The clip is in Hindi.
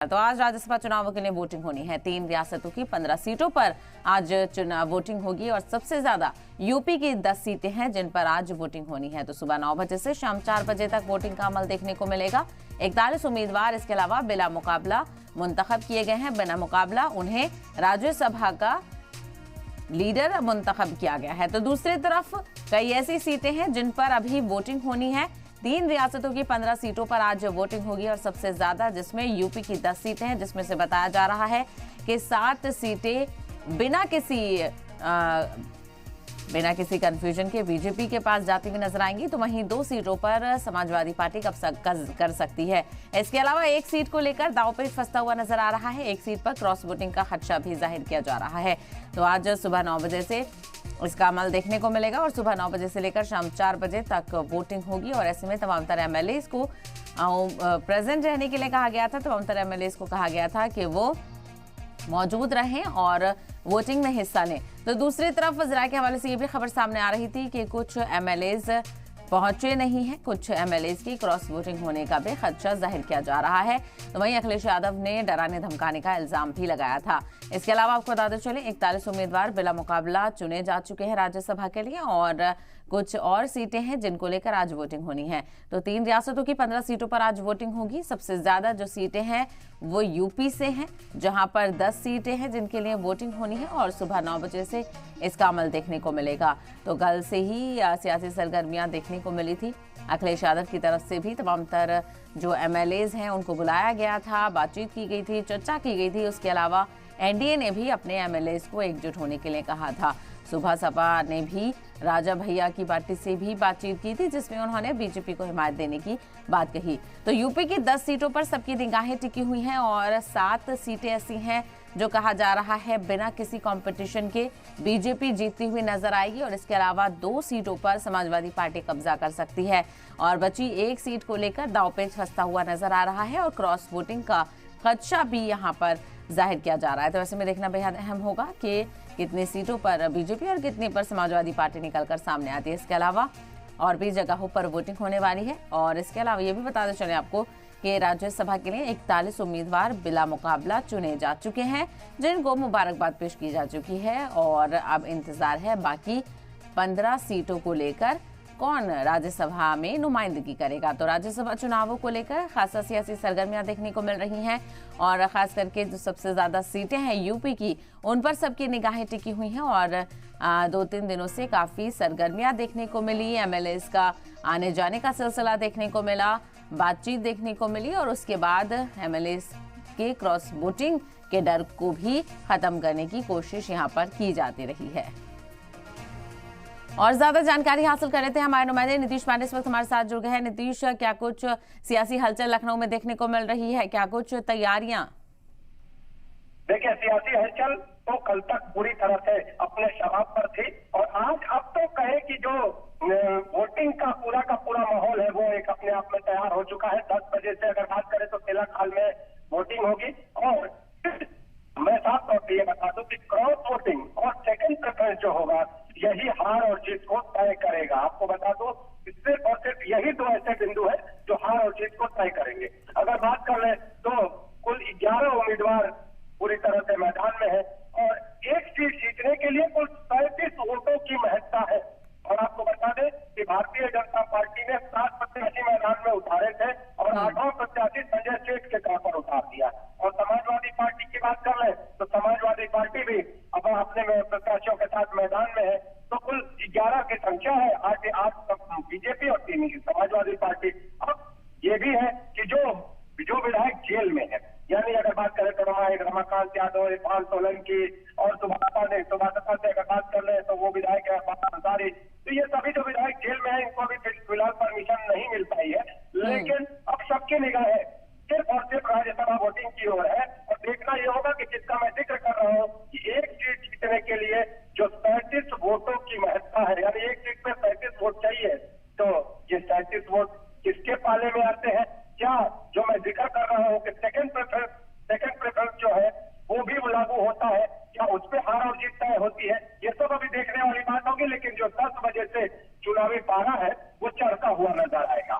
तो आज राज्यसभा चुनावों के लिए वोटिंग होनी है। 3 रियासतों की 15 सीटों पर आज चुनाव वोटिंग होगी और सबसे ज्यादा यूपी की 10 सीटें हैं जिन पर आज वोटिंग होनी है। तो सुबह 9 बजे से शाम 4 बजे तक वोटिंग का अमल देखने को मिलेगा। 41 उम्मीदवार इसके अलावा बिला मुकाबला मुंतखब किए गए हैं। बिना मुकाबला उन्हें राज्यसभा का लीडर मुंतखब किया गया है। तो दूसरी तरफ कई ऐसी सीटें हैं जिन पर अभी वोटिंग होनी है। 3 रियासतों की 15 सीटों पर आज वोटिंग होगी और सबसे ज्यादा जिसमें यूपी की 10 सीटें हैं, जिसमें से बताया जा रहा है कि 7 सीटें बिना किसी कंफ्यूजन के बीजेपी के पास जाती हुई नजर आएंगी। तो वहीं 2 सीटों पर समाजवादी पार्टी कब्जा कर सकती है। इसके अलावा 1 सीट को लेकर दांवपेच फंसता हुआ नजर आ रहा है। 1 सीट पर क्रॉस वोटिंग का खदशा भी जाहिर किया जा रहा है। तो आज सुबह 9 बजे से इसका अमल देखने को मिलेगा और सुबह 9 बजे से लेकर शाम 4 बजे तक वोटिंग होगी। और ऐसे में तमाम तरह एमएलए को प्रेजेंट रहने के लिए कहा गया था। तमाम तरह एमएलए को कहा गया था कि वो मौजूद रहें और वोटिंग में हिस्सा लें। तो दूसरी तरफ वज़रा के हवाले से ये भी खबर सामने आ रही थी कि कुछ एमएलएज पहुंचे नहीं हैं। कुछ एमएलएज की क्रॉस वोटिंग होने का भी खदशा जाहिर किया जा रहा है। तो वहीं अखिलेश यादव ने डराने धमकाने का इल्जाम भी लगाया था। इसके अलावा आपको बताते चले 41 उम्मीदवार बिला मुकाबला चुने जा चुके हैं राज्यसभा के लिए और कुछ और सीटें हैं जिनको लेकर आज वोटिंग होनी है। तो 3 रियासतों की 15 सीटों पर आज वोटिंग होगी। सबसे ज्यादा जो सीटें हैं वो यूपी से हैं, जहां पर 10 सीटें हैं जिनके लिए वोटिंग होनी है और सुबह 9 बजे से इसका अमल देखने को मिलेगा। तो कल से ही सियासी सरगर्मियां देखने को मिली थी। अखिलेश यादव की तरफ से भी तमाम तरह जो एमएलएज हैं उनको बुलाया गया था, बातचीत की गई थी, चर्चा की गई थी। उसके अलावा एनडीए ने भी अपने एमएलएज को एकजुट होने के लिए कहा था। सुबह सपा ने भी राजा भैया की पार्टी से भी बातचीत की थी, जिसमें उन्होंने बीजेपी को हिमायत देने की बात कही। तो यूपी की 10 सीटों पर सबकी निगाहें टिकी हुई हैं और 7 सीटें ऐसी हैं जो कहा जा रहा है बिना किसी कंपटीशन के बीजेपी जीतती हुई नजर आएगी। और इसके अलावा 2 सीटों पर समाजवादी पार्टी कब्जा कर सकती है और बची 1 सीट को लेकर दांवपेच फंसता हुआ नजर आ रहा है और क्रॉस वोटिंग का खदशा भी यहाँ पर जाहिर किया जा रहा है। तो ऐसे में देखना बेहद अहम होगा कि कितनी सीटों पर बीजेपी और कितनी पर समाजवादी पार्टी निकलकर सामने आती है। इसके अलावा और भी जगहों पर वोटिंग होने वाली है। और इसके अलावा ये भी बताते चले आपको कि राज्यसभा के लिए 41 उम्मीदवार बिला मुकाबला चुने जा चुके हैं, जिनको मुबारकबाद पेश की जा चुकी है। और अब इंतजार है बाकी 15 सीटों को लेकर कौन राज्यसभा में नुमाइंदगी करेगा। तो राज्यसभा चुनावों को लेकर खासा सियासी सरगर्मियां देखने को मिल रही हैं और खास करके जो सबसे ज्यादा सीटें हैं यूपी की, उन पर सबकी निगाहें टिकी हुई हैं। और 2-3 दिनों से काफी सरगर्मियां देखने को मिली। एमएलएज का आने जाने का सिलसिला देखने को मिला, बातचीत देखने को मिली और उसके बाद एमएलएज के क्रॉस वोटिंग के डर को भी खत्म करने की कोशिश यहाँ पर की जाती रही है। और ज्यादा जानकारी हासिल कर रहे थे हमारे नुमाइंदे नीतीश पांडे इस वक्त हमारे साथ जुड़ गए हैं। नीतीश, क्या कुछ सियासी हलचल लखनऊ में देखने को मिल रही है, क्या कुछ तैयारियां? देखिए, सियासी हलचल तो कल तक पूरी तरह से अपने शबाब पर थी और आज अब तो कहे कि जो वोटिंग का पूरा माहौल है वो एक अपने आप में तैयार हो चुका है। 10 बजे से अगर बात करें तो तिलक हाल में वोटिंग होगी और मैं साफ तौर पर ये बता दूं कि क्रॉस वोटिंग और सेकंड प्रेफरेंस जो होगा यही हार और जीत को तय करेगा। आपको बता दो सिर्फ और सिर्फ यही 2 ऐसे बिंदु है जो हार और जीत को तय करेंगे। अगर बात कर ले तो कुल 11 उम्मीदवार पूरी तरह से मैदान में है और 1 सीट जीतने के लिए कुल 37 वोटों की महत्ता है। और आपको बता दें कि भारतीय जनता पार्टी ने 7 प्रत्याशी मैदान में उतारे थे और 8वां प्रत्याशी संजय सेठ के तौर पर उतार दिया। और समाजवादी पार्टी की बात कर ले तो समाजवादी पार्टी भी अब अपने प्रत्याशियों के साथ मैदान में है। तो कुल 11 की संख्या है, 8 बीजेपी और 3 की समाजवादी पार्टी। अब ये भी है कि जो विधायक जेल में है, यानी अगर बात करें तो रमाकांत यादव, इरफान सोलंकी और सुभाषपा से अगर बात कर ले तो वो विधायक है अंसारी। तो ये सभी जो विधायक जेल में है इनको अभी फिलहाल परमिशन नहीं मिल पाई है, लेकिन अब सबकी निगाह है सिर्फ और सिर्फ राज्यसभा वोटिंग की ओर है। और देखना ये होगा कि जिसका मैं जिक्र कर रहा हूँ कि 1 सीट जीतने के लिए जो 37 वोटों की महत्ता है, यानी 1 सीट पे 37 वोट चाहिए, तो ये 37 वोट किसके पाले में आते हैं? क्या जो मैं जिक्र कर रहा हूँ कि सेकंड प्रेफरेंस जो है वो भी लागू होता है, क्या उस पर हार और जीत तय होती है? ये सब अभी देखने वाली बात होगी। लेकिन जो 10 बजे से चुनावी पारा है वो चढ़ता हुआ नजर आएगा।